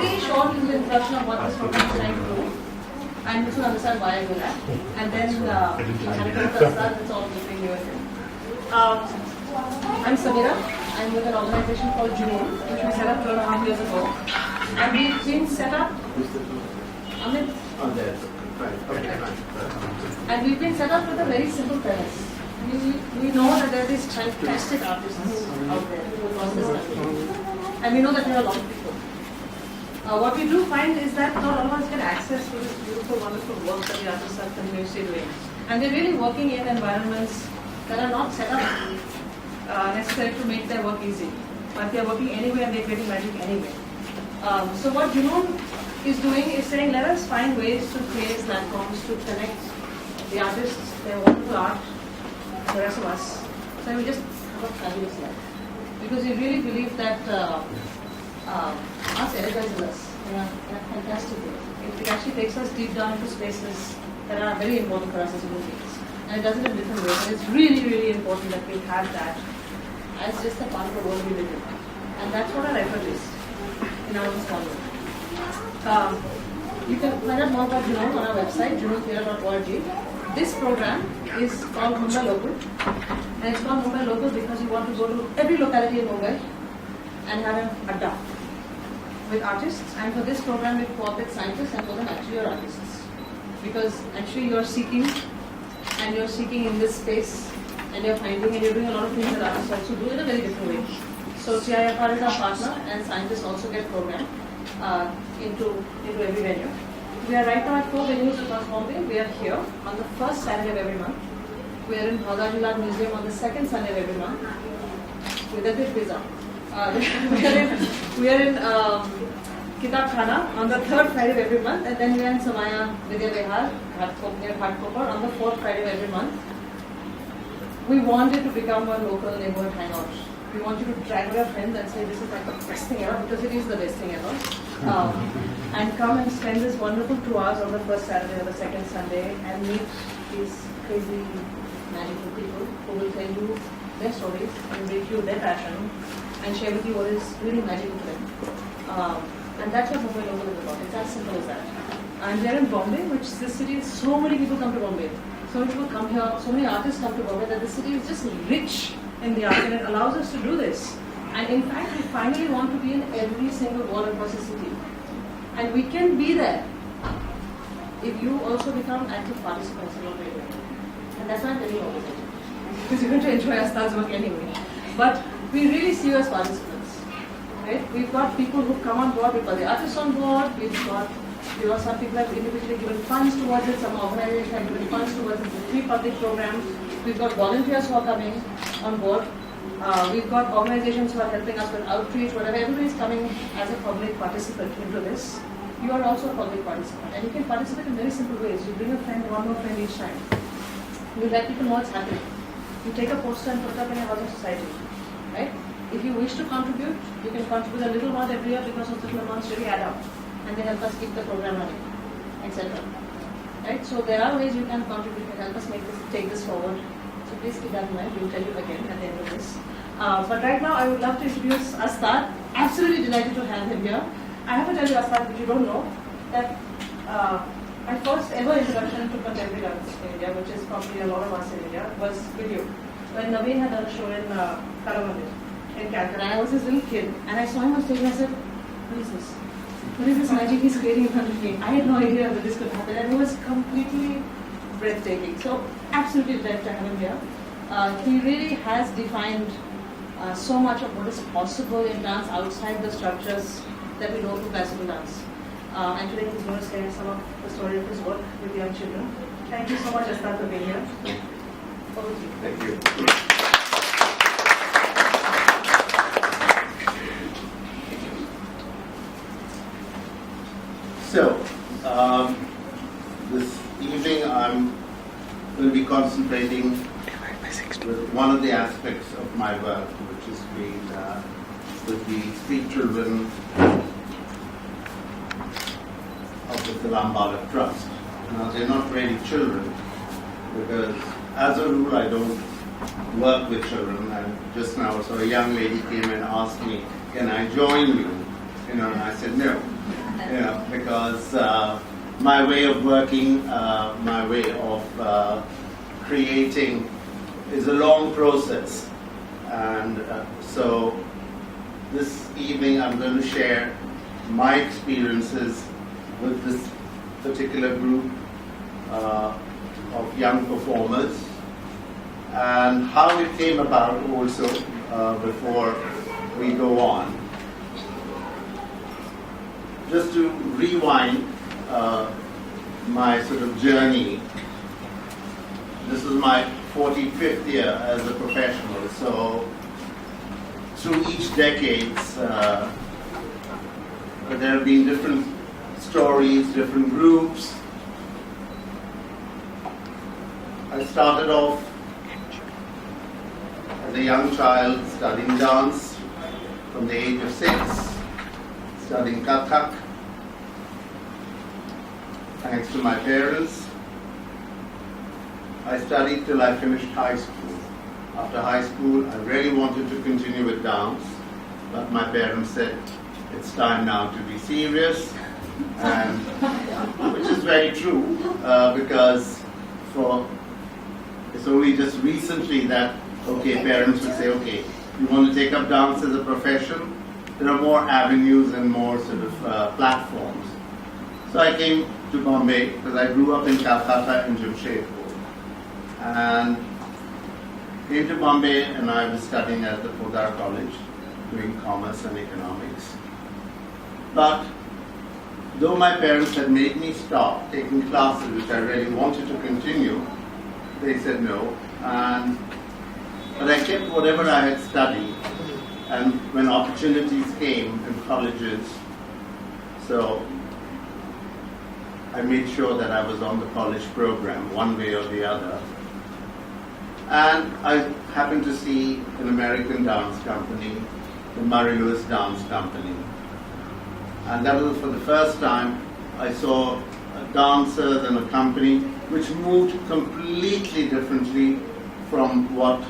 very short little introduction of what this program is trying to do, and you should understand why I do that. And then I'll hand it over to Astad. That's all between you and him. I'm Samira. I'm with an organization called Junoon, which we set up 2.5 years ago. And we've been set up. Amit? Oh, there. Right. Okay. And we've been set up with a very simple premise. We know that there are these fantastic artists out there across this country. And we know that there are a lot of people. What we do find is that not all of us get access to this beautiful, wonderful work that the artists are continuously doing. And they're really working in environments that are not set up necessary to make their work easy. But they're working anyway and they're creating magic anyway. So what Junoon is doing is saying, let us find ways to create platforms to connect the artists, their wonderful art, the rest of us. So we just have a fabulous life. Because we really believe that arts energizes us in a fantastic way. It actually takes us deep down into spaces that are very important for us as human beings. And it does it in different ways. And it's really, really important that we have that as just a part of the world we live in. And that's what our effort is in our own small way. You can find out more about Junoon on our website, junoontheatre.org. This program is called Mumbai Local. And it's called Mumbai Local because we want to go to every locality in Mumbai and have an adda with artists. And for this program, we cooperate scientists and for them actually are artists. Because actually you're seeking in this space and you're finding and you're doing a lot of things that artists also do in a very different way. So CIFR is our partner and scientists also get programmed into every venue. We are right now at 4 venues across Bombay. We are here on the first Saturday of every month. We are in Bhagajilat Museum on the second Sunday of every month with a good pizza. We are in Kitab Khana on the third Friday of every month, and then we are in Samaya Vidya Vihar near Ghatkopar on the fourth Friday of every month. We want it to become a local neighborhood hangout. We want you to drag your friends and say this is like the best thing ever, because it is the best thing ever. And come and spend this wonderful 2 hours on the first Saturday or the second Sunday and meet these crazy, magical people who will tell you their stories and break you their passion and share with you what is really magical to them. And that's what Mumbai Local is about. It's as simple as that. And we are in Bombay, which this city, so many people come to Bombay. So many people come here, so many artists come to Bombay that the city is just rich in the art and it allows us to do this. And in fact, we finally want to be in every single ward across the city. And we can be there if you also become active participants in what we're doing. And that's why I'm telling you all this. Because you're going to enjoy Astad's work anyway. But we really see you as participants. Right? We've got people who come on board, we've got the artists on board, we've got some people have individually given funds towards it, some organizations have given funds towards it, the 3 public programs. We've got volunteers who are coming on board. We've got organizations who are helping us with outreach, whatever. Everybody is coming as a public participant into this. You are also a public participant. And you can participate in very simple ways. You bring a friend, one more friend each time. You let people know what's happening. You take a poster and put it up in a housing society. Right? If you wish to contribute, you can contribute a little amount every year because those little amounts really add up. And they help us keep the program running, etc. Right? So there are ways you can contribute and help us take this forward. So please keep that in mind. We'll tell you again at the end of this. But right now I would love to introduce Astad. Absolutely delighted to have him here. I have to tell you, Astad, if you don't know, that my first ever introduction to contemporary dance in India, which is probably a lot of us in India, was with you. When Naveen had done a show in Kalamandir in Calcutta. I was this little kid and I saw him on stage and I said, what is this? What is this magic he's creating in front of me? I had no idea that this could happen and it was completely breathtaking. So absolutely delighted to have him here. He really has defined so much of what is possible in dance outside the structures that we know through classical dance. And today he's going to share some of the story of his work with young children. Thank you so much, Astad, for being here. Over to you. Thank you. So, this evening I'm going to be concentrating with one of the aspects of my work, which is with the street children of the Salam Balak Trust. Now, they're not really children, because as a rule I don't work with children. And just now, so a young lady came and asked me, can I join you And I said no, because my way of working, my way of creating is a long process. And so this evening I'm going to share my experiences with this particular group of young performers and how it came about also before we go on. Just to rewind my sort of journey, this is my 45th year as a professional, so through each decades there have been different stories, different groups. I started off as a young child studying dance from the age of 6, studying Kathak, thanks to my parents. I studied till I finished high school. After high school, I really wanted to continue with dance, but my parents said, it's time now to be serious, and which is very true, because it's only just recently that, parents would say, you want to take up dance as a profession? There are more avenues and more sort of platforms. So I came to Bombay because I grew up in Calcutta and Jamshedpur. And came to Bombay and I was studying at the Podar College, doing commerce and economics. But though my parents had made me stop taking classes which I really wanted to continue, they said no. But I kept whatever I had studied, and when opportunities came in colleges, so I made sure that I was on the college program, one way or the other. And I happened to see an American dance company, the Murray Lewis Dance Company. And that was for the first time I saw dancers and a company which moved completely differently from what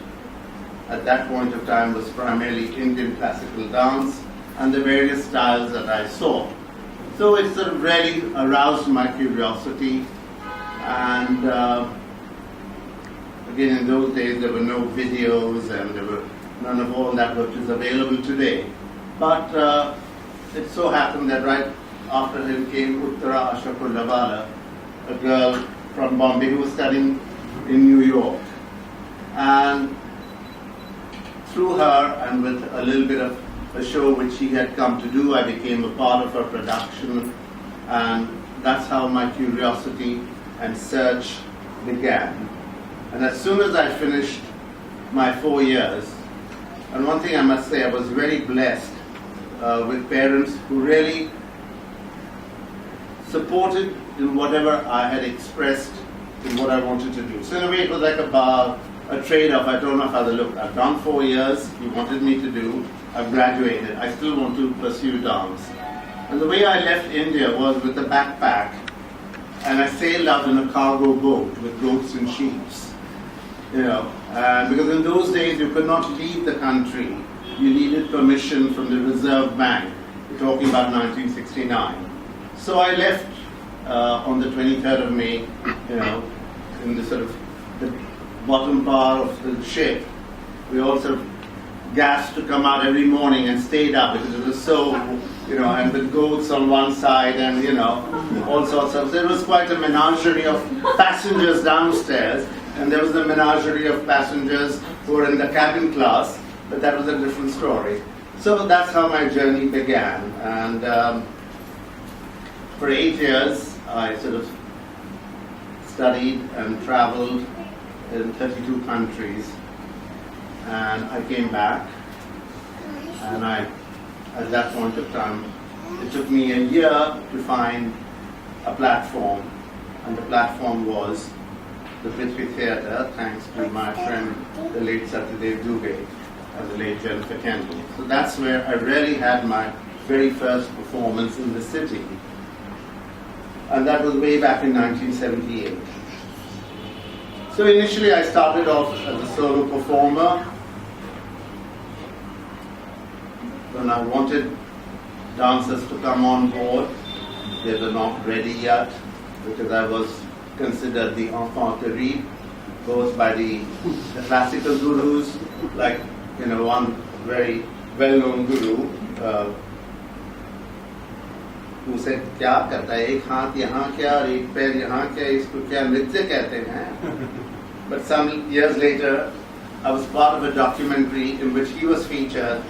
at that point of time was primarily Indian classical dance and the various styles that I saw. So it sort of really aroused my curiosity, and again, in those days there were no videos and there were none of all that which is available today. But it so happened that right after him came Uttara Ashakullavala, a girl from Bombay who was studying in New York. And through her and with a little bit of a show which she had come to do, I became a part of her production, and that's how my curiosity and search began. And as soon as I finished my 4 years, and one thing I must say, I was very blessed with parents who really supported in whatever I had expressed in what I wanted to do. So in a way it was like a trade-off. I told my father, look, I've done 4 years, you wanted me to do, I've graduated, I still want to pursue dance. And the way I left India was with a backpack, and I sailed out in a cargo boat with goats and sheep. Because in those days you could not leave the country. You needed permission from the Reserve Bank. We're talking about 1969. So I left on the 23rd of May, in the sort of the bottom part of the ship. We also gassed to come out every morning and stayed up because it was so, and with goats on one side and, all sorts of, there was quite a menagerie of passengers downstairs, and there was a menagerie of passengers who were in the cabin class, but that was a different story. So that's how my journey began. And for 8 years, I sort of studied and traveled in 32 countries. And I came back, and at that point of time, it took me a year to find a platform, and the platform was the Prithvi Theatre, thanks to my friend, the late Astad Deboo, and the late Jennifer Kendall. So that's where I really had my very first performance in the city, and that was way back in 1978. So initially I started off as a solo performer when I wanted dancers to come on board. They were not ready yet because I was considered the enfant terrible, both by the classical gurus, like one very well-known guru who said, "क्या करता है एक हाथ यहाँ क्या और एक पैर यहाँ क्या, इसको क्या नृत्य कहते हैं?" But some years later, I was part of a documentary in which he was featured,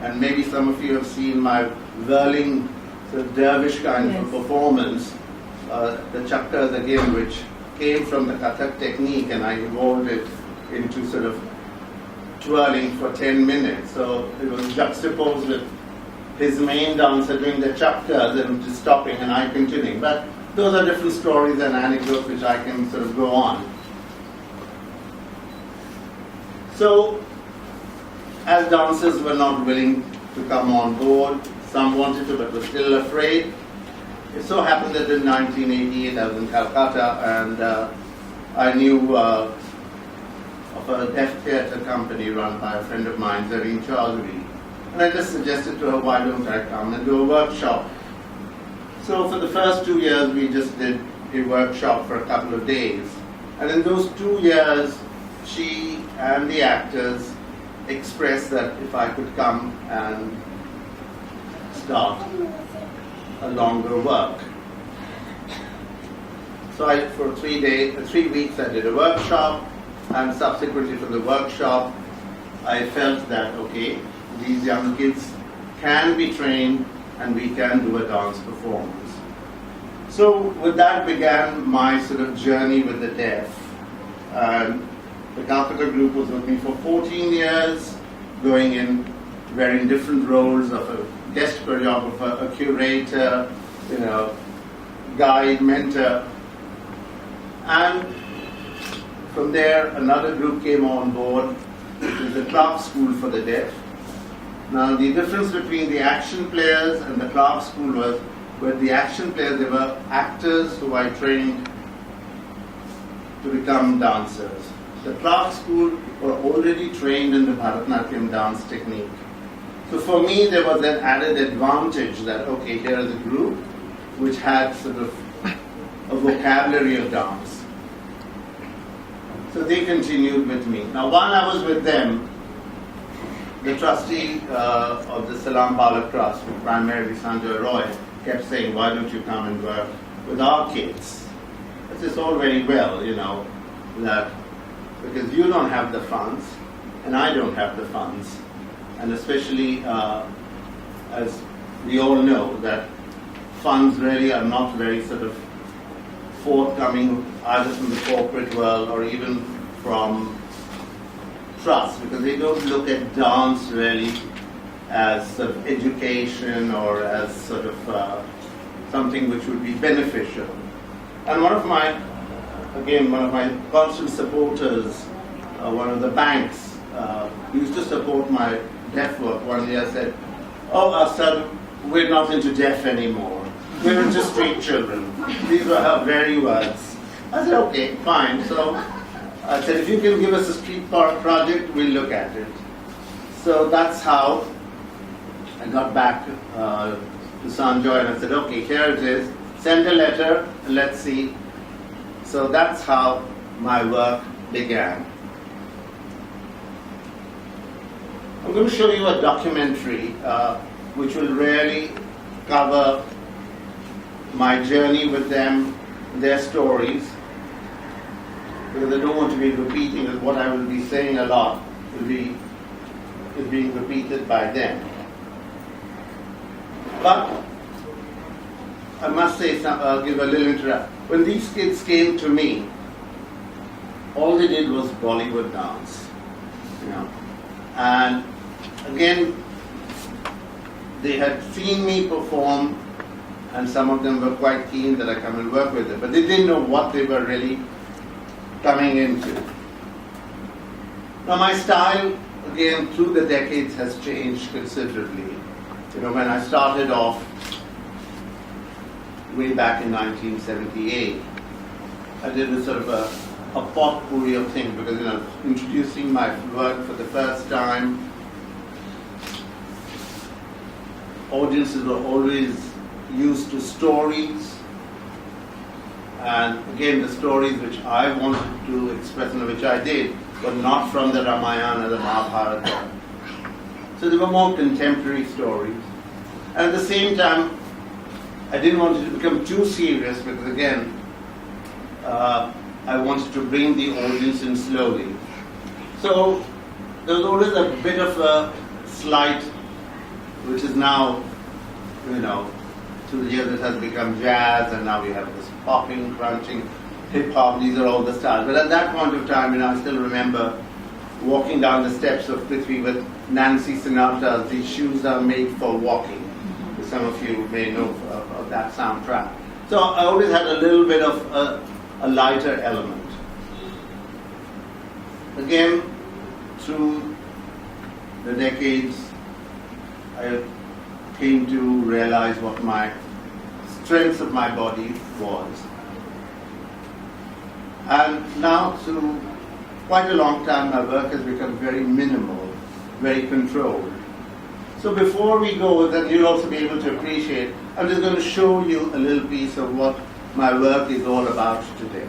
and maybe some of you have seen my whirling, sort of dervish kind of performance, the chakras again, which came from the Kathak technique, and I evolved it into sort of twirling for 10 minutes. So it was juxtaposed with his main dancer doing the chakras and just stopping and I continuing. But those are different stories and anecdotes which I can sort of go on. So, as dancers were not willing to come on board, some wanted to but were still afraid. It so happened that in 1988 I was in Calcutta and I knew of a deaf theatre company run by a friend of mine, Zareen Chaudhary. And I just suggested to her, why don't I come and do a workshop? So for the first 2 years we just did a workshop for a couple of days. And in those 2 years, she and the actors expressed that if I could come and start a longer work. So for 3 weeks I did a workshop, and subsequently from the workshop I felt that, okay, these young kids can be trained and we can do a dance performance. So with that began my sort of journey with the deaf. The Calcutta group was with me for 14 years, going in wearing different roles of a guest choreographer, a curator, guide, mentor. And from there, another group came on board, which is the Clark School for the Deaf. Now, the difference between the action players and the Clark School was, with the action players, they were actors who I trained to become dancers. The Clark School were already trained in the Bharatanatyam dance technique. So for me, there was an added advantage that, okay, here is a group which had sort of a vocabulary of dance. So they continued with me. Now, while I was with them, the trustee of the Salam Balak Trust, primarily Sanjay Roy, kept saying, why don't you come and work with our kids? It's all very well, that because you don't have the funds, and I don't have the funds. And especially, as we all know, that funds really are not very sort of forthcoming either from the corporate world or even from trust, because they don't look at dance really as sort of education or as sort of something which would be beneficial. And one of my constant supporters, one of the banks, used to support my deaf work. One day I said, "Oh, Astad, we're not into deaf anymore. We're into street children." These were her very words. I said, "Okay, fine." So I said, "If you can give us a street project, we'll look at it." So that's how I got back to Sanjoy and I said, "Okay, here it is. Send a letter and let's see." So that's how my work began. I'm going to show you a documentary which will really cover my journey with them, their stories, because I don't want to be repeating, because what I will be saying a lot is being repeated by them. But I must say, I'll give a little interrupt. When these kids came to me, all they did was Bollywood dance, and again, they had seen me perform, and some of them were quite keen that I come and work with them, but they didn't know what they were really coming into. Now my style, again, through the decades has changed considerably. When I started off way back in 1978, I did a sort of a potpourri of things, because introducing my work for the first time, audiences were always used to stories. And again, the stories which I wanted to express and which I did were not from the Ramayana or the Mahabharata. So they were more contemporary stories. And at the same time, I didn't want it to become too serious because again, I wanted to bring the audience in slowly. So there was always a bit of a slight, which is now, through the years it has become jazz, and now we have this popping, crunching, hip-hop, these are all the styles. But at that point of time, I still remember walking down the steps of Prithvi with Nancy Sinatra's "These Shoes Are Made for Walking." Some of you may know of that soundtrack. So I always had a little bit of a lighter element. Again, through the decades, I came to realize what my strengths of my body was. And now, through quite a long time, my work has become very minimal, very controlled. So before we go, then you'll also be able to appreciate, I'm just going to show you a little piece of what my work is all about today.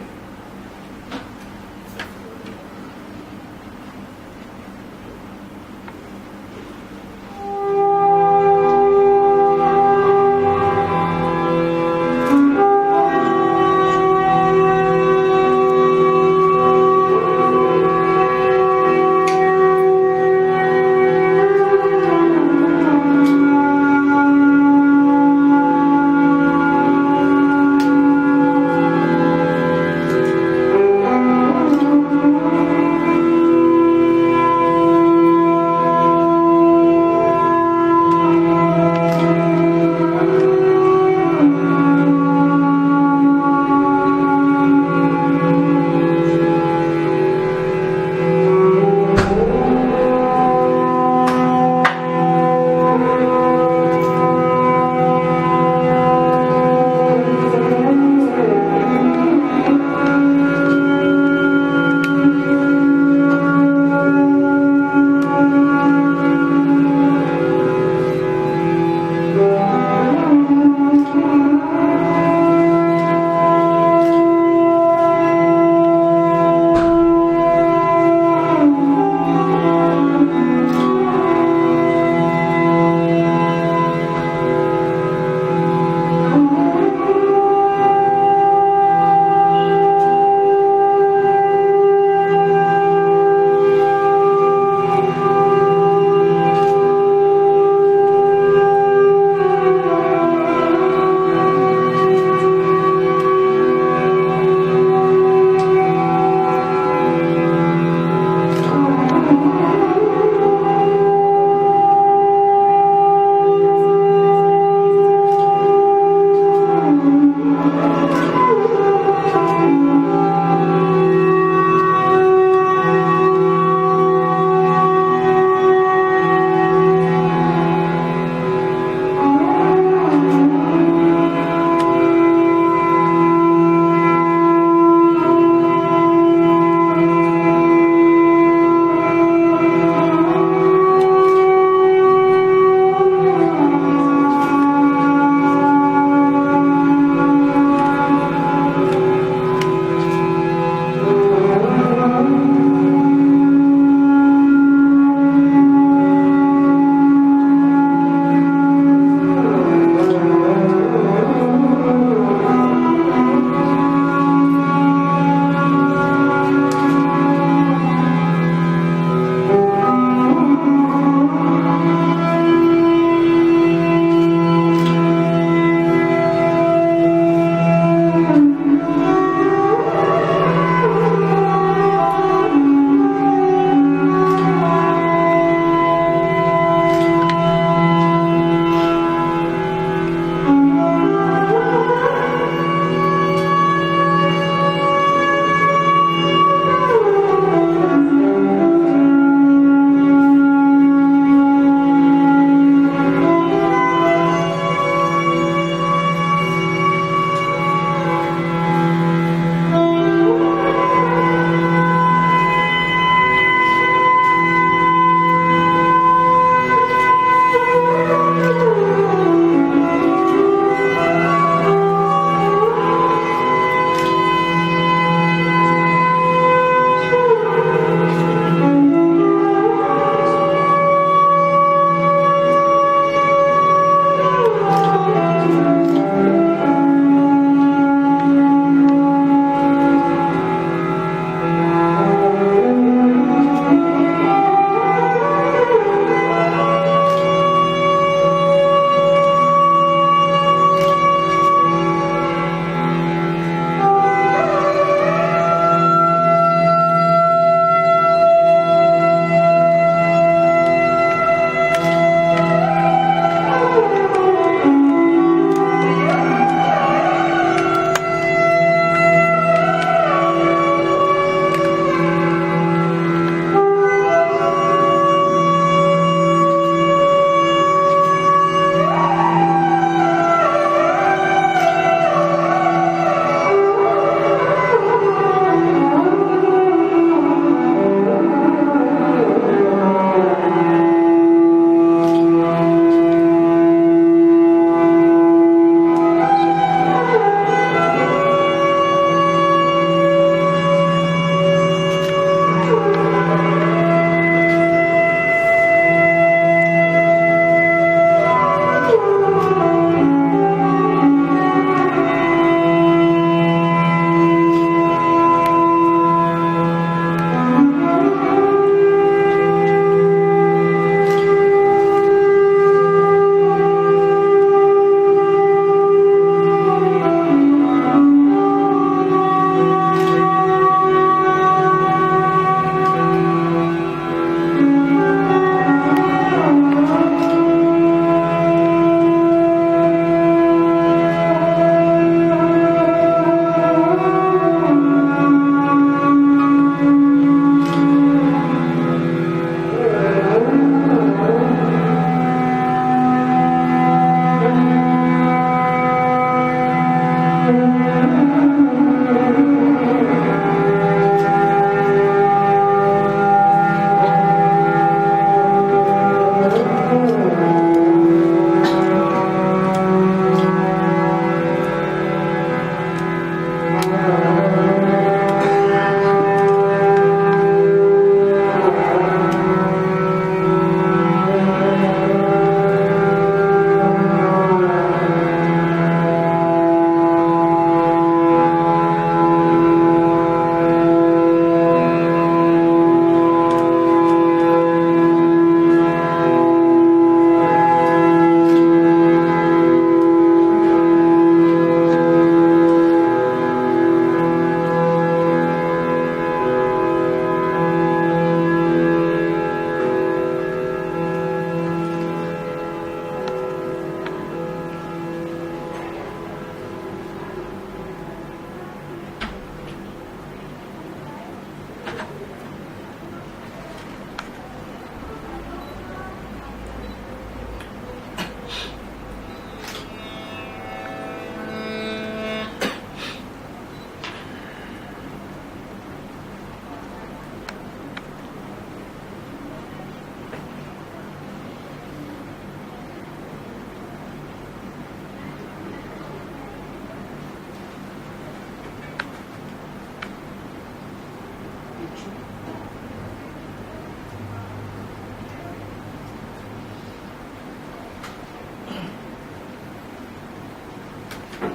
So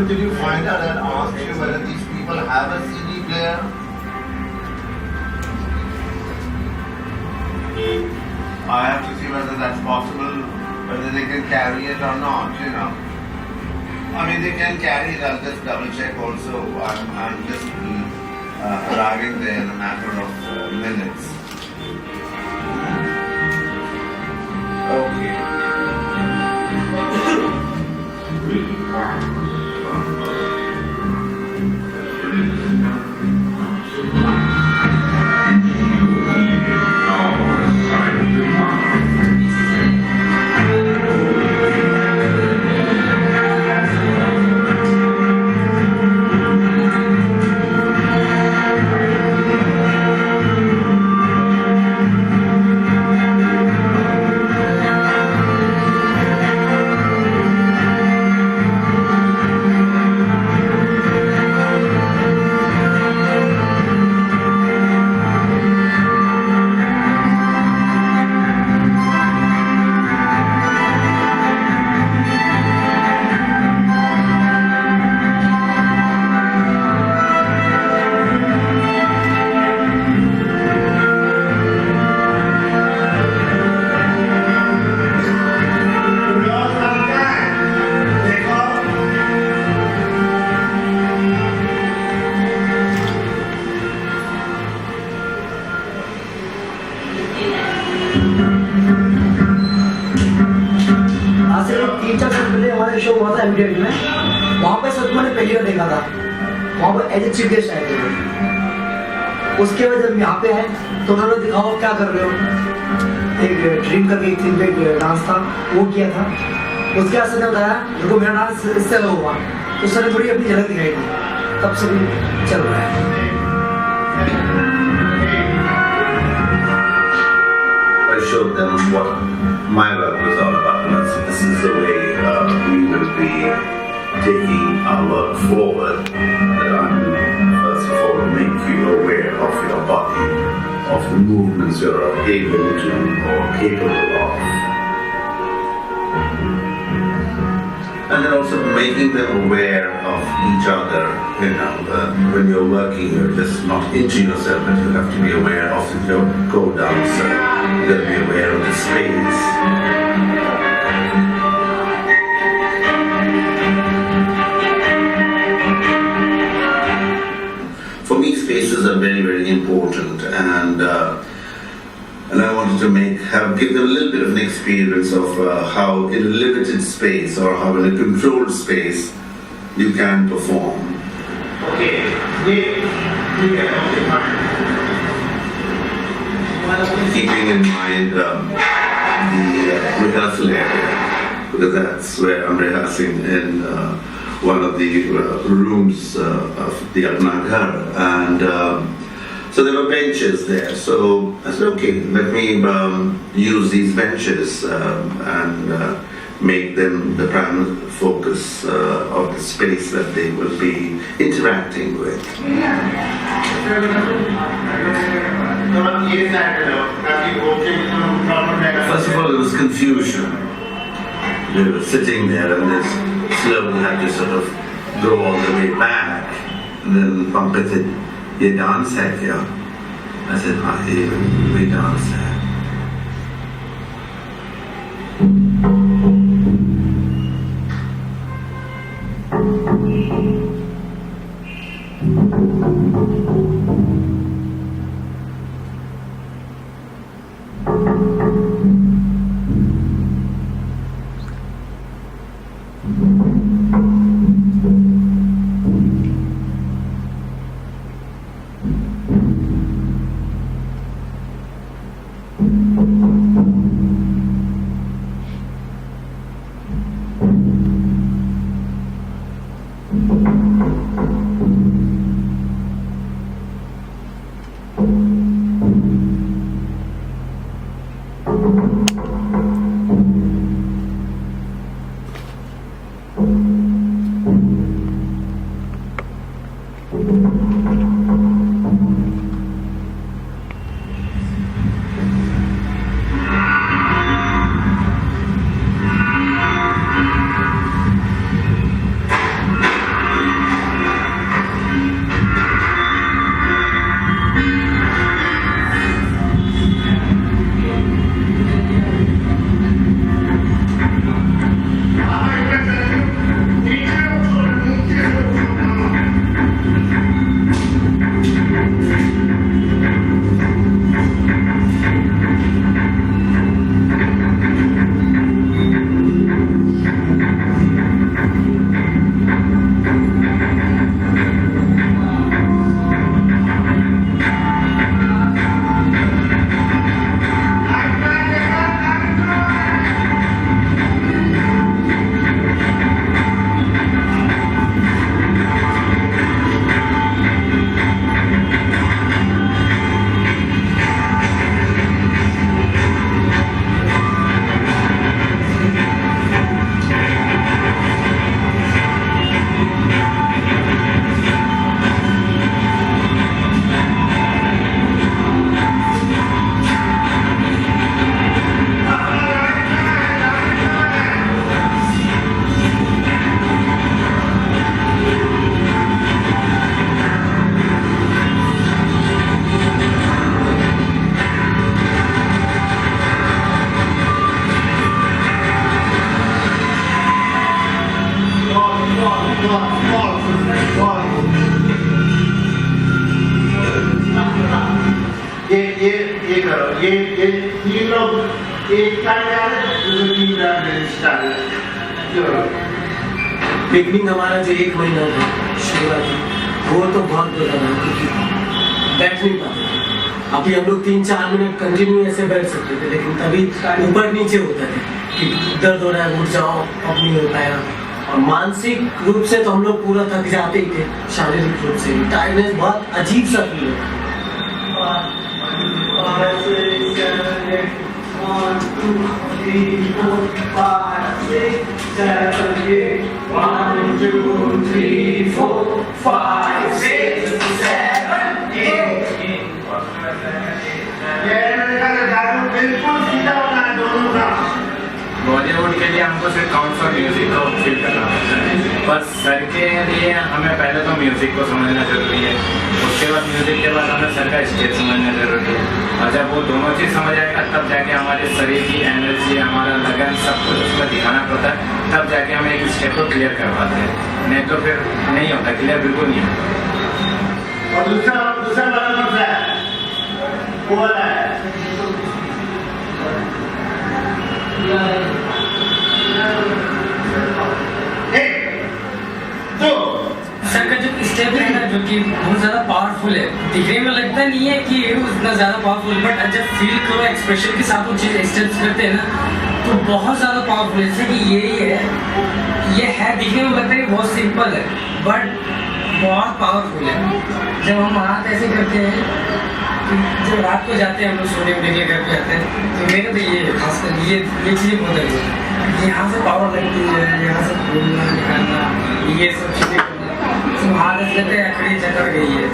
did you find out and ask you whether these people have a CD player? I have to see whether that's possible, whether they can carry it or not, you know. I mean, they can carry it, I'll just double check also. I'm just arriving there in a matter of minutes. Okay. Show हुआ था एमडीएड में, वहाँ पे सच मैंने पहली बार देखा था, वहाँ पर एज ए चीफ गेस्ट आए थे। उसके बाद जब यहाँ पे आए तो उन्होंने दिखाओ क्या कर रहे हो, एक ड्रीम करके एक थीम पे डांस था वो किया था। उसके बाद ने बताया देखो मेरा डांस इससे अलग हुआ, तो सर थोड़ी अपनी झलक दिखाई थी, तब से भी चल रहा है। I showed them what my work was all about. And I said, this is the way we will be taking our work forward. That I'm first of all make you aware of your body, of the movements you're able to or capable of. And then also making them aware of each other. You know, when you're working, you're just not into yourself, but you have to be aware of your co-dancer. You got to be aware of the space. For me, spaces are very, very important, and I wanted to give them a little bit of an experience of how in a limited space or how in a controlled space you can perform. Okay. Keeping in mind the rehearsal area, because that's where I'm rehearsing in one of the rooms of the Agnaghar, and so there were benches there. So I said, okay, let me use these benches and make them the prime focus of the space that they will be interacting with. First of all, it was confusion. They were sitting there and they slowly had to sort of go all the way back. And then Pankaj said, "Ye dance hai kya?" I said, "We dance hai." Picnic हमारा जो 1 महीना था शिवरात्रि, वो तो बहुत बुरा था क्योंकि बैठ नहीं पाते थे। अभी हम लोग 3-4 मिनट कंटिन्यू ऐसे बैठ सकते थे, लेकिन तभी ऊपर नीचे होता था कि दर्द हो रहा है, उठ जाओ, अब नहीं हो पाया। और मानसिक रूप से तो हम लोग पूरा थक जाते ही थे, शारीरिक रूप से भी टायर्डनेस बहुत अजीब सा फील होता। 1, 2, 3, 4, 5, 6, 7, 8. 1, 2, 3, 4, 5, 6, 7, 8. बॉलीवुड के लिए हमको सिर्फ काउंट्स और म्यूजिक को फील करना होता है, पर सर के लिए हमें पहले तो म्यूजिक को समझना जरूरी है, उसके बाद म्यूजिक के बाद हमें सर का स्टेप समझना जरूरी है। और जब वो दोनों चीज़ समझ आएगा तब जाके हमारे शरीर की एनर्जी, हमारा लगन, सब कुछ उसमें दिखाना पड़ता है, तब जाके हम एक स्टेप को क्लियर कर पाते हैं, नहीं तो फिर नहीं होता, क्लियर बिल्कुल नहीं होता। और दूसरा वाला कौन सा है? वो वाला है। सर का जो स्टेप है ना, जो कि बहुत ज़्यादा पावरफुल है, दिखने में लगता नहीं है कि ये उतना ज़्यादा पावरफुल, बट जब फील करो एक्सप्रेशन के साथ वो चीज़ स्टेप्स करते हैं ना, तो बहुत ज़्यादा पावरफुल है। जैसे कि ये है दिखने में लगता है बहुत सिंपल है, बट बहुत पावरफुल है। जब हम हाथ ऐसे करते हैं, जब रात को जाते हैं हम लोग सोने के लिए घर पे जाते हैं, तो मेरे तो ये खासकर ये चीज़ें बहुत है, यहाँ से पावर लगती है, यहाँ से बोलना निकालना, ये सब चीज़ें करना, तो हाथ ऐसे लगता है अकड़ी चकर गई है।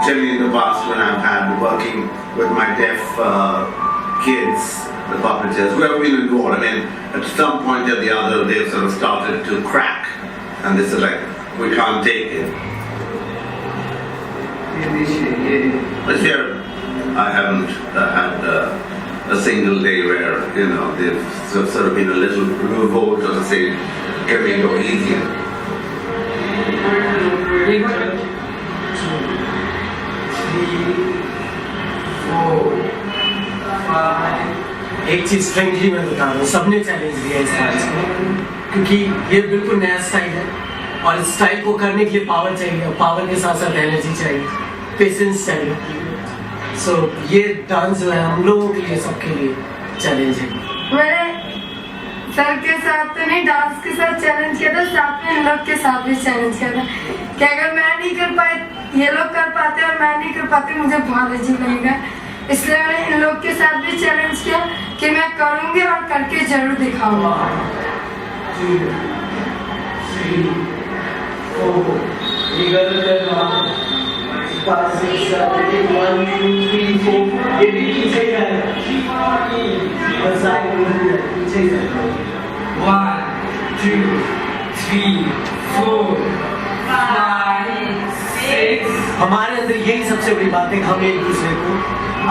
Especially in the past when I've had working with my deaf kids, the puppeteers, who have been involved. I mean, at some point or the other, they've sort of started to crack, and this is like, we can't take it. But here, I haven't had a single day where, you know, they've sort of been a little revolt or to say, can we go easier? 4, 5, 8, एक चीज frankly मैं बता रहा हूँ, सबने challenge दिया इस dance को, क्योंकि ये बिल्कुल नया स्टाइल है और इस स्टाइल को करने के लिए पावर चाहिए और पावर के साथ साथ एनर्जी चाहिए, पेशेंस चाहिए। सो ये डांस जो है हम लोगों के लिए, सबके लिए चैलेंज है। मैंने सर के साथ तो नहीं, डांस के साथ चैलेंज किया था, साथ में इन लोग के साथ भी चैलेंज किया था कि अगर मैं नहीं कर पाए, ये लोग कर पाते और मैं नहीं कर पाती, मुझे बहुत अजीब लगेगा। इसलिए मैंने इन लोग के साथ भी चैलेंज किया कि मैं करूंगी और करके जरूर दिखाऊंगी। हमारे अंदर यही सबसे बड़ी बात है कि हम एक दूसरे को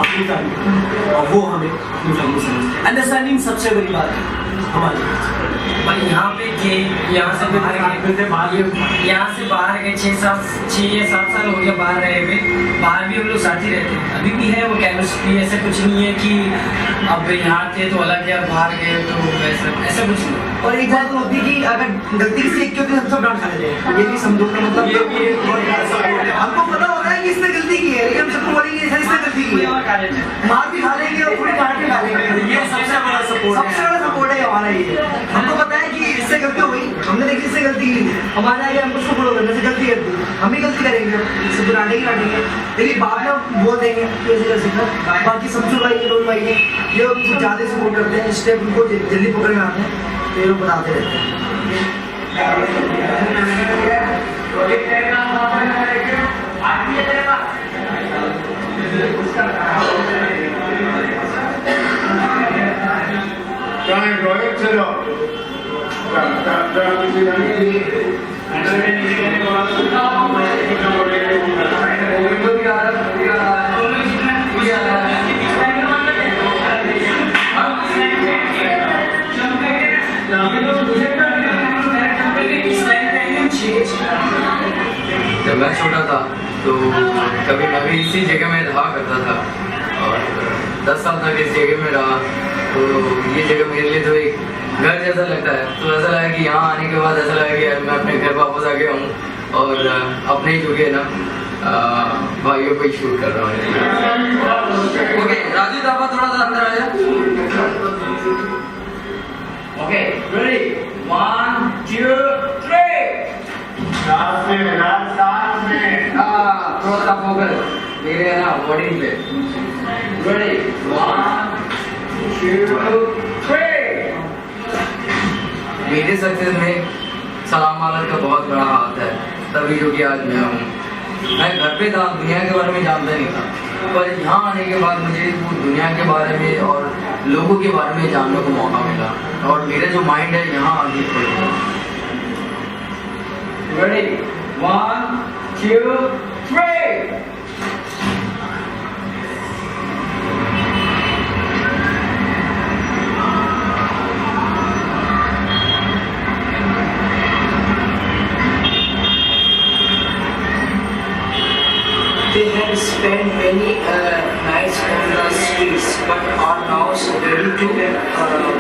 अपनी फैमिली और वो हमें अपनी फैमिली समझते हैं। अंडरस्टैंडिंग सबसे बड़ी बात है हमारी। भाई यहाँ पे के यहाँ से बाहर गए 6 या 7 साल हो गया बाहर रहे हुए। बाहर भी हम लोग साथ ही रहते हैं, अभी भी है वो केमिस्ट्री। ऐसा कुछ नहीं है कि अब यहाँ थे तो अलग या बाहर गए तो ऐसा कुछ नहीं। और एक बात होती है कि अगर गलती से एक क्योंकि हम सब डांट खा लेते हैं, ये भी समझो का मतलब ये भी हमको पता होता है कि इसने गलती की है, लेकिन हम सबको बोलेंगे सर इसने गलती की है, मार भी खा लेंगे और पूरी डांट भी खा लेंगे। ये सबसे बड़ा सपोर्ट है हमारा। ये हमको पता है कि इससे गलती हो गई, हमने देखी इससे गलती की, हमारे आगे हमको सपोर्ट होगा जैसे गलती करती हम ही गलती करेंगे, इससे तो डांटेंगे, लेकिन बाद में बोल देंगे कैसे कर सकता। बाकी समझो भाई ये लोग भाई ये कुछ ज़्यादा सपोर्ट करते हैं, स्टेप उनको जल्दी पकड़ में आते हैं, तो ये लोग बताते रहते हैं। जब मैं छोटा था तो कभी कभी इसी जगह में रहा करता था और 10 साल तक इस जगह में रहा, तो ये जगह मेरे लिए तो एक घर जैसा लगता है। तो ऐसा लगा कि यहाँ आने के बाद ऐसा लगा कि मैं अपने घर वापस आ गया हूँ और अपने ही जगह ना भाइयों को ही शूट कर रहा हूँ। ओके राजू दाबा थोड़ा सा अंदर आ जा। ओके रेडी 1 2 3 थोड़ा सा फोकस मेरे ना बॉडी पे। रेडी 1 2 3। मेरे सक्सेस में सलाम वाला का बहुत बड़ा हाथ है, तभी जो कि आज मैं हूँ। मैं घर पे था, दुनिया के बारे में जानता नहीं था, पर यहाँ आने के बाद मुझे दुनिया के बारे में और लोगों के बारे में जानने को मौका मिला और मेरा जो माइंड है यहाँ आगे खुल गया। Ready 1 2 3। They have spent many nights on the streets, but are now ready to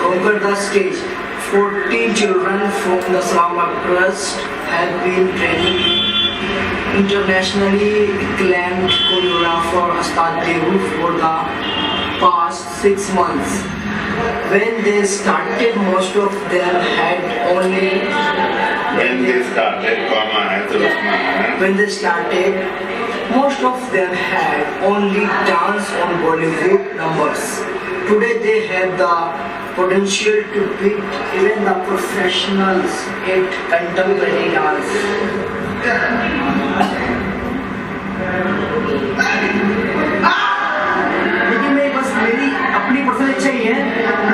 conquer the stage. 14 children from the Salama Trust have been training internationally acclaimed choreographer Astad Deboo for the past 6 months. When they started, most of them had only. When they started, most of them had only danced on Bollywood numbers. Today they have the potential to beat even the professionals at contemporary dance. लेकिन मेरी अपनी personal इच्छा ही है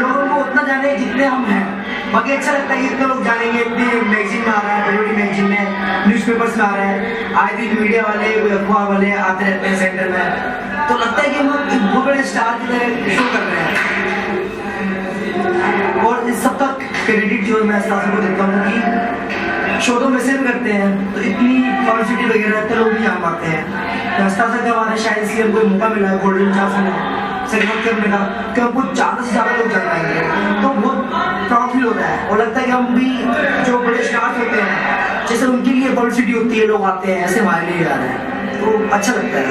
लोगों को उतना जाने जितने हम हैं। बाकी अच्छा लगता है कि इतने लोग जानेंगे, इतनी मैगजीन में आ रहा है, बड़ी मैगजीन में, न्यूज़पेपर्स में आ रहा है, आए दिन मीडिया वाले कोई अखबार वाले आते रहते हैं सेंटर में, तो लगता है कि हम एक बहुत बड़े स्टार की तरह शो कर रहे हैं। और इस सब का क्रेडिट जो मैं अस्ताद को देता हूँ कि शो तो वैसे भी करते हैं, तो इतनी पब्लिसिटी वगैरह इतने लोग भी यहाँ आते हैं। तो अस्ताद के हमारे शायद इसलिए हमको मौका मिला है गोल्डन चांस में सेलिब्रेट करने का कि हमको ज़्यादा से ज़्यादा लोग जान पाएंगे, तो बहुत प्राउड फील होता है और लगता है कि हम भी जो बड़े स्टार्स होते हैं जैसे उनके लिए पब्लिसिटी होती है, लोग आते हैं ऐसे हमारे लिए जा रहे हैं, तो अच्छा लगता है।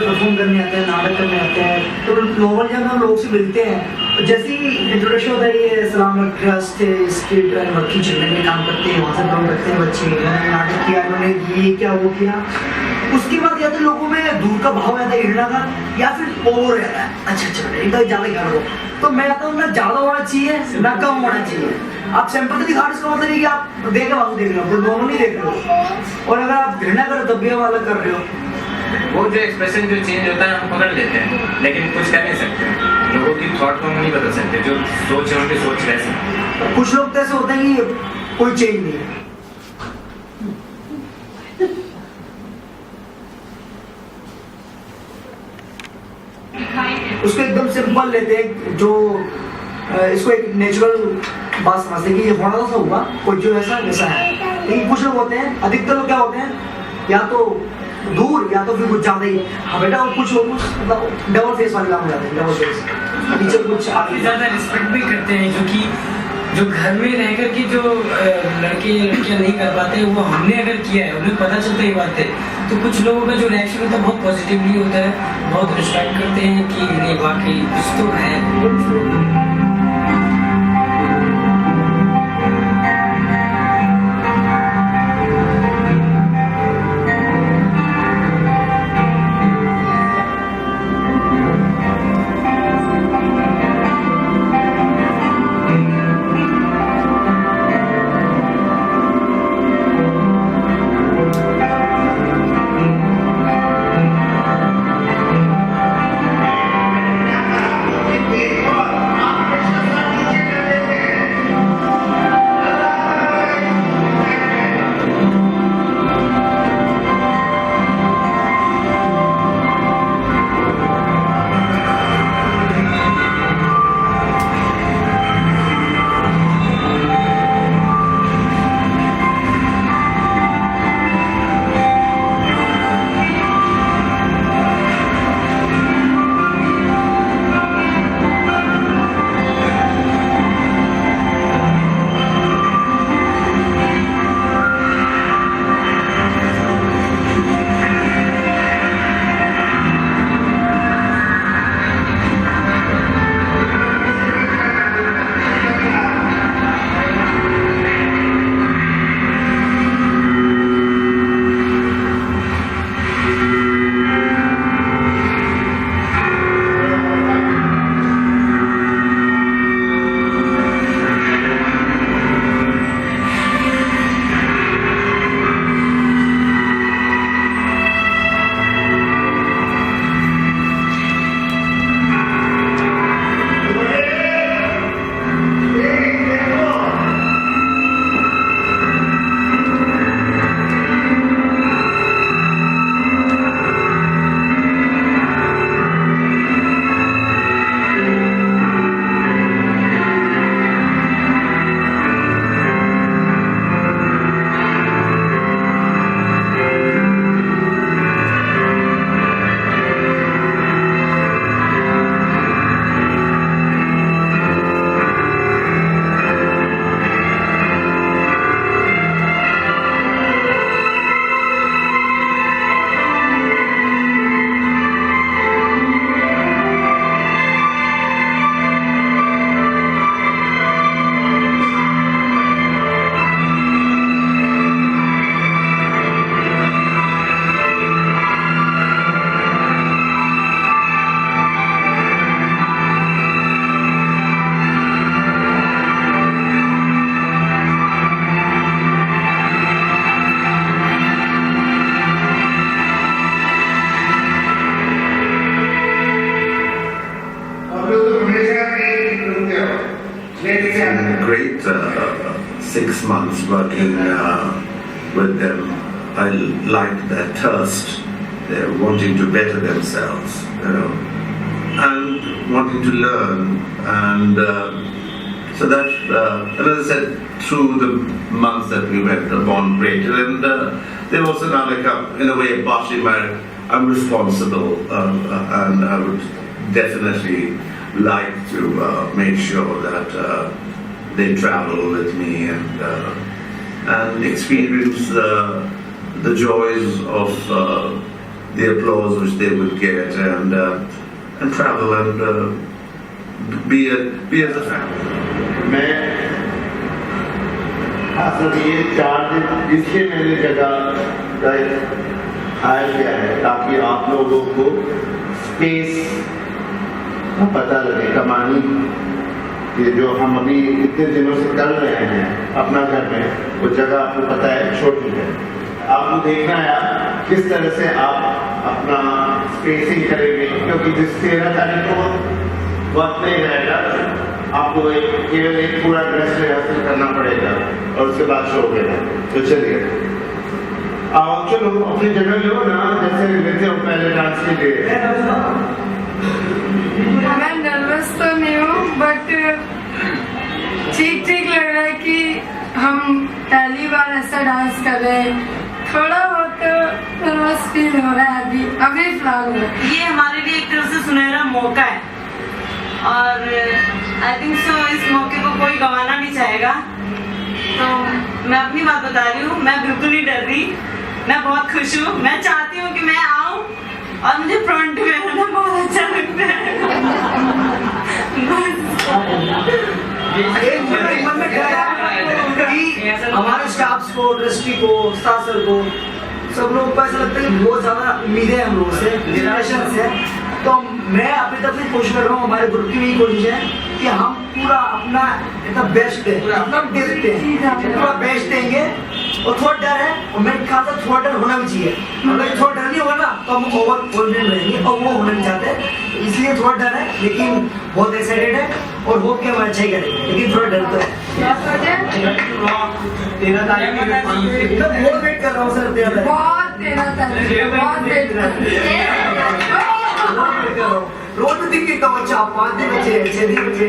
परफॉर्म करने आते हैं, नाटक करने आते हैं, तो नॉर्मल जब हम लोग से मिलते हैं जैसे ही इंट्रोडक्शन होता है ये सलाम ट्रस्ट स्ट्रीट मक्खी चिल्ड्रन में काम करते हैं, वहाँ से काम करते हैं बच्चे, उन्होंने नाटक किया, उन्होंने ये क्या वो किया, उसके बाद या तो लोगों में दूर का भाव आता है हिरना का या फिर ओवर रहता है, अच्छा अच्छा इनका ज़्यादा कर दो, तो मैं आता हूँ ना ज़्यादा होना चाहिए ना कम होना चाहिए। आप सिंपैथी दिखा रहे, इसका मतलब नहीं कि आप देखे बाबू देख रहे हो, दोनों नहीं देख रहे हो, और अगर आप घृणा करो तब भी आप अलग कर रहे हो। वो जो एक्सप्रेशन जो चेंज होता है हम पकड़ लेते हैं, लेकिन कुछ कर नहीं सकते, लोगों की थॉट को हम नहीं बदल सकते, जो सोच है उनकी सोच रह सकते। कुछ लोग तो ऐसे होते हैं कि कोई चेंज नहीं है, उसको एकदम सिंपल लेते हैं, जो इसको एक नेचुरल बात समझते हैं कि ये होना तो हुआ, कोई जो ऐसा वैसा है। लेकिन कुछ लोग होते हैं, अधिकतर लोग क्या होते हैं, या तो दूर या तो फिर कुछ ज्यादा ही हाँ बेटा, और कुछ मतलब डबल फेस वाले काम हो जाते हैं, डबल फेस टीचर कुछ काफी ज्यादा रिस्पेक्ट भी करते हैं, क्योंकि जो घर में रह कर के जो लड़के लड़कियां नहीं कर पाते वो हमने अगर किया है, उन्हें पता चलता ही बात है, तो कुछ लोगों का जो रिएक्शन होता है बहुत पॉजिटिवली होता है, बहुत रिस्पेक्ट करते हैं कि नहीं वाकई कुछ तो है। a great 6 months working with them. I like their thirst. They're wanting to better themselves, and wanting to learn. And so that, and as I said, through the months that we went upon great, and there was another, in a way, I'm responsible, and I would definitely like to make sure that they travel with me and experience the joys of the applause which they would get, and travel and be as a family. असल ये 4 दिन इसलिए मैंने जगह का ख्याल किया है ताकि आप लोगों को स्पेस का पता लगे। कमानी ये जो हम अभी इतने दिनों से कर रहे हैं अपना घर में, वो जगह आपको पता है छोटी है। आपको देखना है आप किस तरह से आप अपना स्पेसिंग करेंगे, क्योंकि जिस 13 तारीख को वक्त नहीं रहेगा, आपको केवल एक पूरा ड्रेस रिहर्सल करना पड़ेगा और उसके बाद शो होगा। तो चलिए आप चलो अपनी जगह लो ना, जैसे लेते हो पहले डांस के लिए। मैं नर्वस तो नहीं हूँ, बट ठीक ठीक लग रहा है कि हम पहली बार ऐसा डांस कर रहे हैं। थोड़ा बहुत नर्वस फील हो रहा है अभी फिलहाल में। ये हमारे लिए एक तरह से सुनहरा मौका है और आई थिंक सो इस मौके को कोई गंवाना नहीं चाहेगा। तो मैं अपनी बात बता रही हूँ, मैं बिल्कुल नहीं डर रही, मैं बहुत खुश हूँ। मैं चाहती हूँ कि मैं आऊँ और मुझे फ्रंट में रहना बहुत अच्छा लगता है। हमारे स्टाफ्स को, इंडस्ट्री को, स्टाफ सर को, सब लोगों को ऐसा लगता है कि बहुत ज्यादा उम्मीदें हैं हम लोगों से, जनरेशन से। तो मैं अपनी तरफ से कोशिश कर रहा हूँ, हमारे ग्रुप की भी कोशिश है कि हम पूरा अपना इतना बेस्ट दें, अपना दे सकते हैं, पूरा बेस्ट देंगे। और थोड़ा डर है, और मैंने कहा था थोड़ा डर होना भी चाहिए। अगर थोड़ा डर नहीं होगा ना तो हम ओवर कॉन्फिडेंट रहेंगे, और वो होना नहीं चाहते, इसलिए थोड़ा डर है, लेकिन बहुत एक्साइटेड है और होप कि हम अच्छा ही करेंगे, लेकिन थोड़ा डर तो है। 13 तारीख बहुत वेट कर रहा हूँ सर, 13 तारीख बहुत वेट कर रहा हूँ। रोड में दिख के बच्चा 5 दिन बचे, 6 दिन बचे,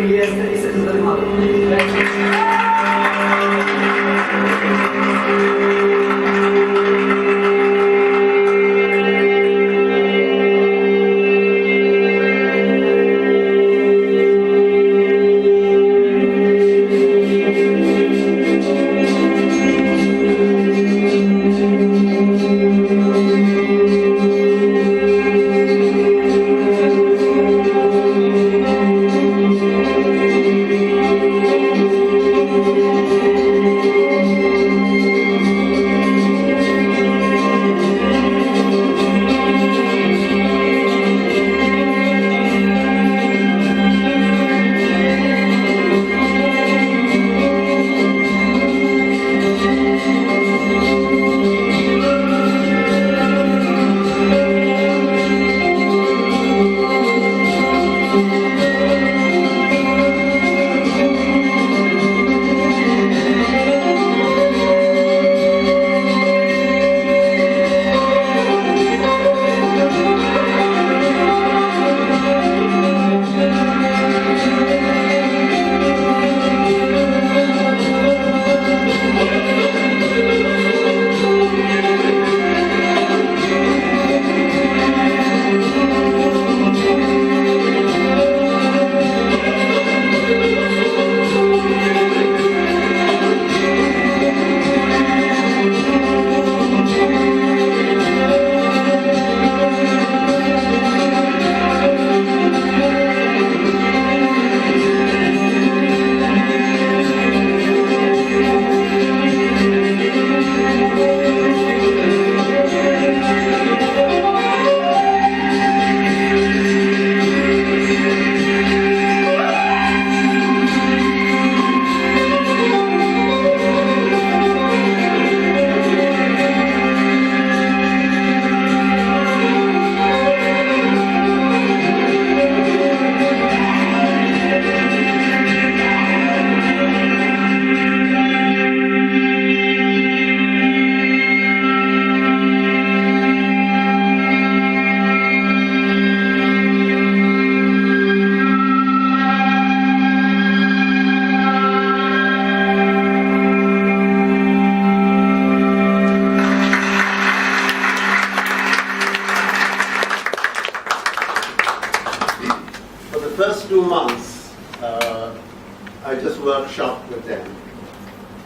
I just workshopped with them.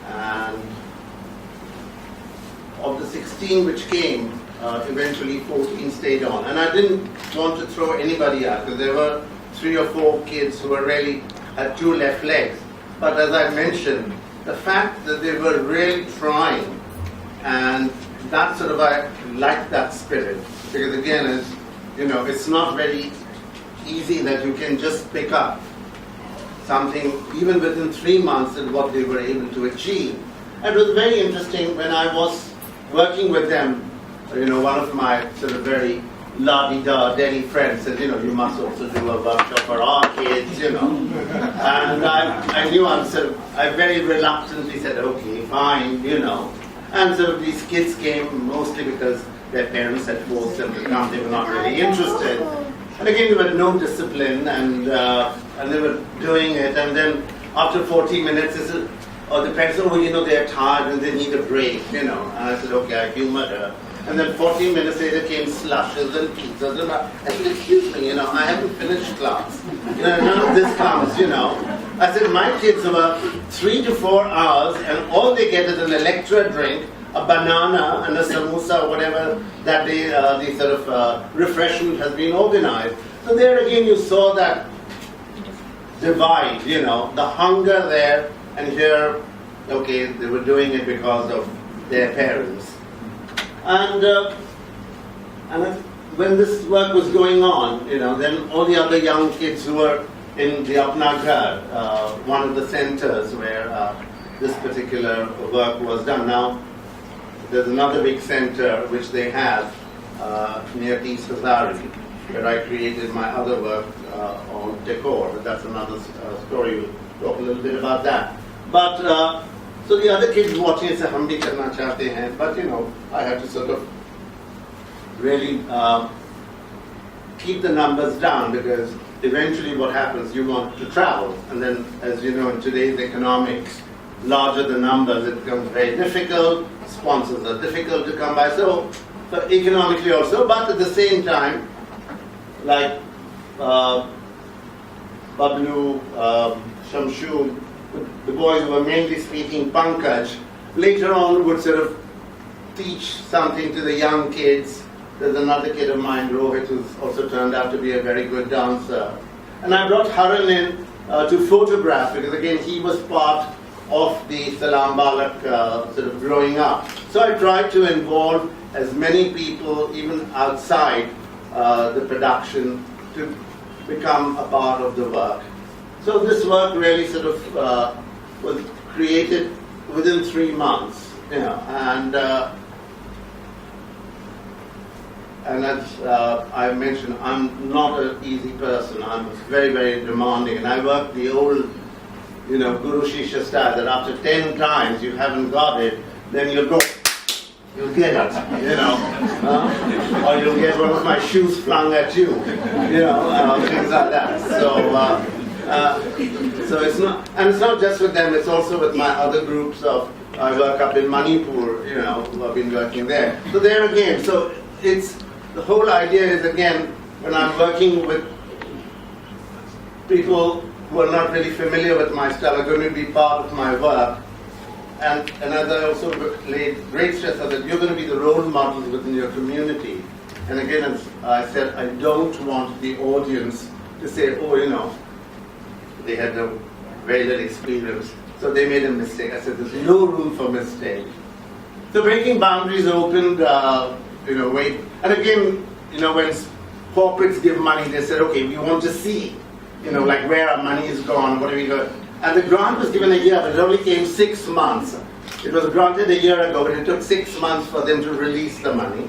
And of the 16 which came, eventually 14 stayed on. And I didn't want to throw anybody out, because there were 3 or 4 kids who were really had 2 left legs. But as I mentioned, the fact that they were really trying, and that sort of, I like that spirit, because again, as you know, it's not very easy that you can just pick up something even within 3 months and what they were able to achieve. And it was very interesting when I was working with them. You know, one of my sort of very la-di-da Delhi friends said, you know, you must also do a workshop for our kids, you know. And I knew I very reluctantly said, okay, fine, you know. And so these kids came mostly because their parents had forced them to come. They were not really interested. And again, they had no discipline, and they were doing it. And then after 40 minutes, the parents said, oh, you know, they're tired and they need a break, you know. And I said, okay, I humored her. And then 14 minutes later came slushes and pizzas. And I said, excuse me, you know, I haven't finished class. You know, none of this comes, you know. I said, my kids were 3 to 4 hours, and all they get is an Electra drink, a banana, and a samosa, or whatever that day, the sort of refreshment has been organized. So there again, you saw that divide, you know, the hunger there, and here, okay, they were doing it because of their parents. And when this work was going on, you know, then all the other young kids who were in the Apna Ghar, one of the centers where this particular work was done. Now, there's another big center which they have near T. Sazari, where I created my other work on decor, but that's another story. We'll talk a little bit about that. But so the other kids watching say, "Hum bhi karna chahte hain," but you know, I had to sort of really keep the numbers down, because eventually what happens, you want to travel, and then, as you know, in today's economics, larger the numbers, it becomes very difficult. Sponsors are difficult to come by, so economically also, but at the same time, like Bablu, Shamshul, the boys who were mainly speaking Pankaj, later on would sort of teach something to the young kids. There's another kid of mine, Rohit, who's also turned out to be a very good dancer. And I brought Haran in to photograph, because again, he was part of the Salam Balak sort of growing up. So I tried to involve as many people, even outside the production, to become a part of the work. So this work really sort of was created within 3 months, you know, and as I mentioned, I'm not an easy person. I'm very, very demanding, and I work the old, you know, Guru Shishya style, that after 10 times you haven't got it, then you'll go, you'll get it, you know, or you'll get one of my shoes flung at you, you know, things like that. So it's not, and it's not just with them, it's also with my other groups of, I work up in Manipur, you know, I've been working there. So there again, so it's, the whole idea is, again, when I'm working with people who are not really familiar with my style, are going to be part of my work. And as I also laid great stress on that, you're going to be the role models within your community. And again, as I said, I don't want the audience to say, oh, you know, they had a very little experience, so they made a mistake. I said, there's no room for mistake. So breaking boundaries opened, you know, wait. And again, you know, when corporates give money, they said, okay, we want to see, you know, like where our money is gone, what are we going. And the grant was given a year, but it only came 6 months. It was granted a year ago, but it took 6 months for them to release the money.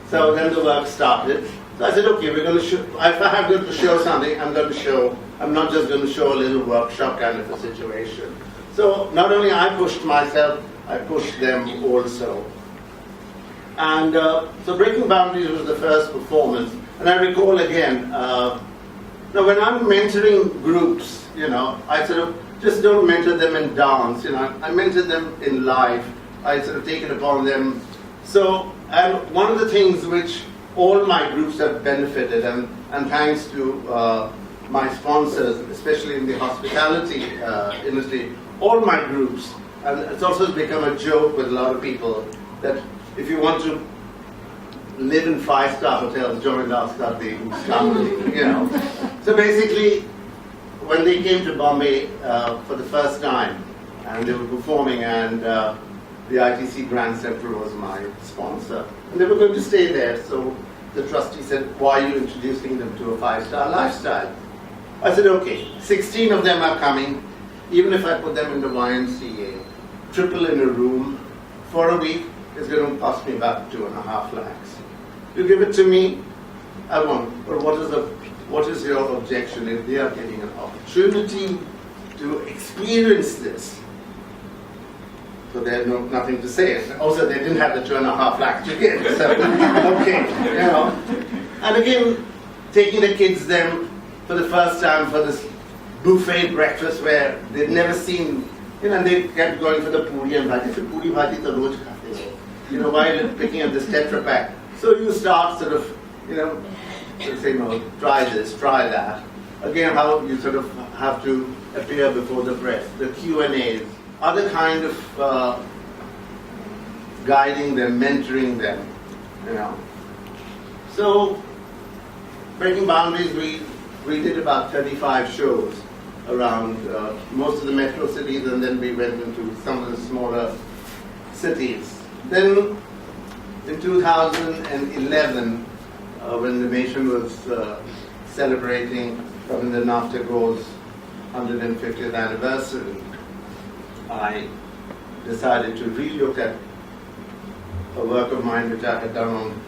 So then the work started. So I said, okay, we're going to show, if I have to show something, I'm going to show, I'm not just going to show a little workshop kind of a situation. So not only I pushed myself, I pushed them also. And so Breaking Boundaries was the first performance. And I recall again, now when I'm mentoring groups, you know, I sort of just don't mentor them in dance, you know, I mentor them in life. I sort of take it upon them. So, and one of the things which all my groups have benefited, and thanks to my sponsors, especially in the hospitality industry, all my groups, and it's also become a joke with a lot of people that if you want to live in 5-star hotels, join the Astad Deboo, you know. So basically, when they came to Bombay for the first time, and they were performing, and the ITC Grand Central was my sponsor, and they were going to stay there. So the trustee said, "Why are you introducing them to a 5-star lifestyle?" I said, "Okay, 16 of them are coming. Even if I put them in the YMCA, triple in a room for a week is going to cost me about 2.5 lakhs. You give it to me, I won't. But what is your objection if they are getting an opportunity to experience this?" So they had nothing to say. Also, they didn't have the 2.5 lakhs to give. So, okay, you know. And again, taking the kids then for the first time for this buffet breakfast where they'd never seen, you know, and they kept going for the puri and bhaji. So puri bhaji to roj khate ho. You know, while picking up this Tetra Pak. So you start sort of, you know, say, no, try this, try that. Again, how you sort of have to appear before the press, the Q&As, other kind of guiding them, mentoring them, you know. So, Breaking Boundaries, we did about 35 shows around most of the metro cities, and then we went into some of the smaller cities. Then, in 2011, when the nation was celebrating Rabindranath Tagore's 150th anniversary, I decided to relook at a work of mine which I had done on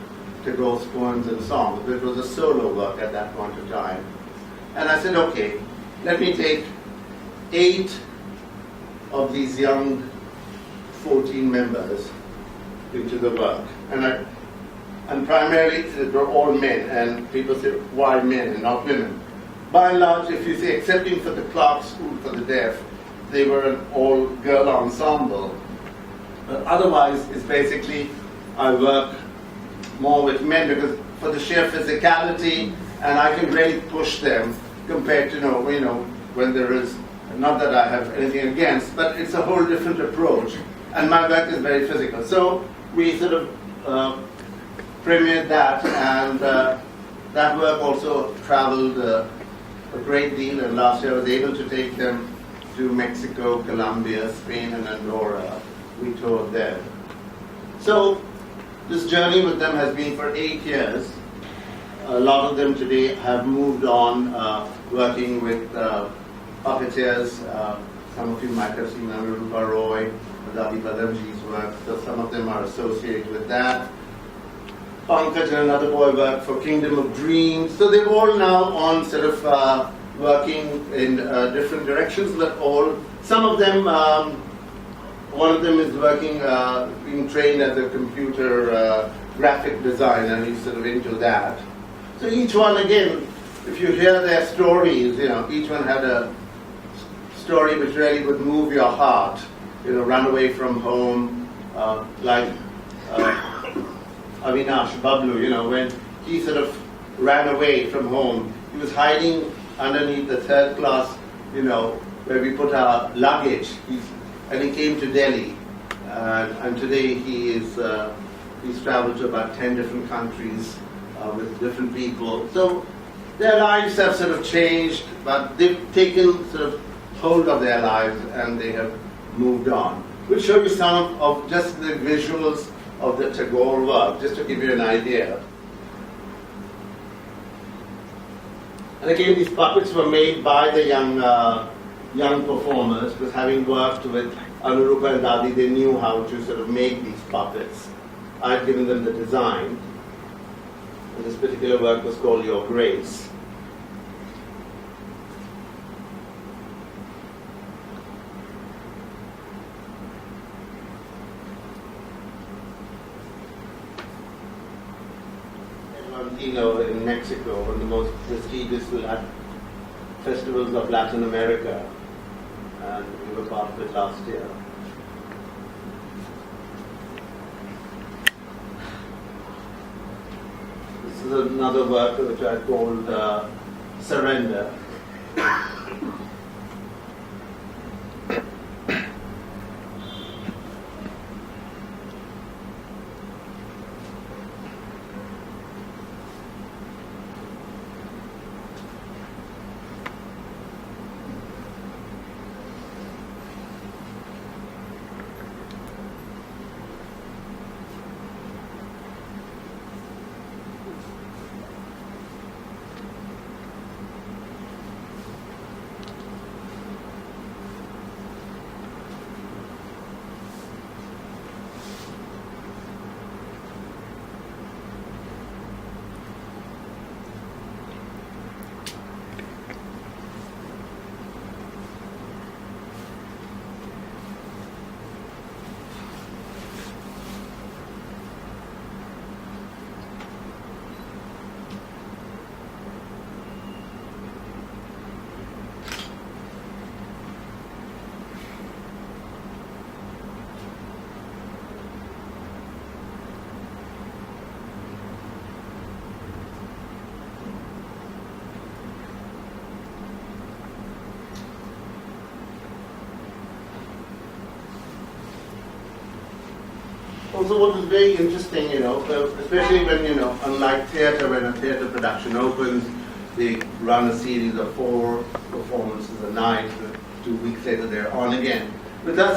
Tagore's poems and songs. It was a solo work at that point of time. And I said, okay, let me take 8 of these young 14 members into the work. And primarily, they were all men, and people say, why men and not women? By and large, if you say, excepting for the Clark School for the Deaf, they were an all-girl ensemble. But otherwise, it's basically, I work more with men because for the sheer physicality, and I can really push them compared to, you know, when there is, not that I have anything against, but it's a whole different approach. And my work is very physical. So we sort of premiered that, and that work also traveled a great deal, and last year I was able to take them to Mexico, Colombia, Spain, and Andorra. We toured there. So this journey with them has been for 8 years. A lot of them today have moved on, working with puppeteers. Some of you might have seen Rupa Roy, Dadi Badamji's work, so some of them are associated with that. Pankaj and another boy worked for Kingdom of Dreams. So they're all now on sort of working in different directions, but some of them, one of them is working, being trained as a computer graphic designer, he's sort of into that. So each one, again, if you hear their stories, you know, each one had a story which really would move your heart. You know, run away from home, like Avinash Bablu, you know, when he sort of ran away from home, he was hiding underneath the 3rd class, you know, where we put our luggage, and he came to Delhi, and today he's traveled to about 10 different countries with different people. So their lives have sort of changed, but they've taken sort of hold of their lives, and they have moved on. We'll show you some of just the visuals of the Tagore work, just to give you an idea. And again, these puppets were made by the young performers, because having worked with Anurupa and Dadi, they knew how to sort of make these puppets. I had given them the design, and this particular work was called Your Grace. In Mexico, one of the most prestigious festivals of Latin America, and we were part of it last year. This is another work which I called Surrender. Also, what was very interesting, especially when, unlike theatre, when a theatre production opens, they run a series of 4 performances a night, 2 weeks later they're on again. With us,